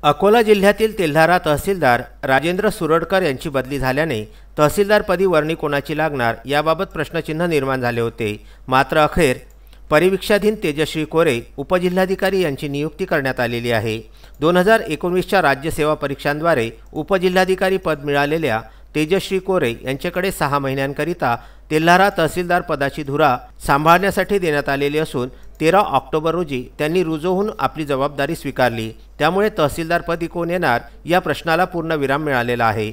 अकोला जिल्ह्यातील तेल्हारा तहसीलदार राजेंद्र सुरडकर यांची बदली झाल्याने तहसीलदारपदी वर्णी कोणाची लागणार याबाबत प्रश्नचिन्ह निर्माण झाले होते। मात्र अखेर परिवीक्षाधीन तेजश्री कोरे उपजिल्हाधिकारी यांची नियुक्ती करण्यात आलेली आहे। 2019च्या राज्य सेवा परीक्षांद्वारे उपजिल्हाधिकारी पद मिळालेल्या तेजश्री कोरे यांच्याकडे 6 महिन्यांकरिता तेल्हारा तहसीलदार पदाची धुरा सांभाळण्यासाठी देण्यात आलेली असून 13 ऑक्टोबर रोजी त्यांनी रुजू होऊन आपली जबाबदारी स्वीकारली। त्यामुळे तहसीलदारपदी कोण येणार या प्रश्नाला पूर्णविराम मिळालेला आहे।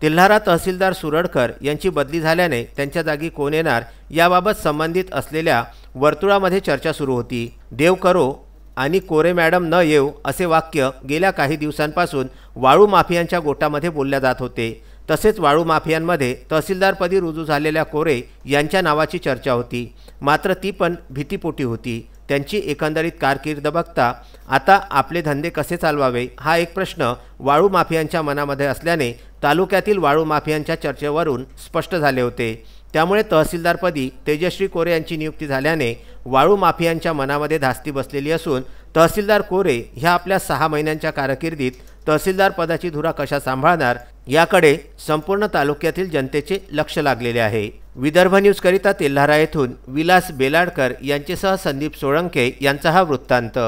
तेल्हारा तहसीलदार सुरडकर यांची बदली झाल्याने त्यांच्या जागी कोण येणार याबाबत संबंधित असलेल्या वर्तुळामध्ये चर्चा सुरू होती। देव करो आणि कोरे मॅडम न येऊ असे वाक्य गेल्या काही दिवसांपासून वाळू माफियांच्या गोटामध्ये बोलल्या जात होते। तसेच वाळू माफियांमध्ये तहसीलदारपदी रुजू झालेल्या कोरे यांच्या नावाची चर्चा होती। मात्र ती पण भीतीपोटी होती। त्यांची एकंदरीत कारकीर्द बघता आता आपले धंदे कसे चालवावे हा एक प्रश्न वाळू माफियांच्या मनामध्ये असल्याने तालुक्यातील वाळू माफियांच्या चर्चेवरून स्पष्ट झाले होते। त्यामुळे तहसीलदारपदी तेजश्री कोरे यांची नियुक्ती झाल्याने वाळू माफियांच्या मनामध्ये धास्ती बसलेली असून तहसीलदार कोरे ह्या आपल्या 6 महिन्यांच्या कारकिर्दीत तहसीलदार पदाची धुरा कशा सांभाळणार याकडे संपूर्ण तालुक्यातील जनतेचे लक्ष लागलेले आहे। विदर्भ न्यूजकरिता तेल्हारा येथून विलास बेलाडकर यांच्यासह संदीप सोळंके यांचा हा वृत्तांत।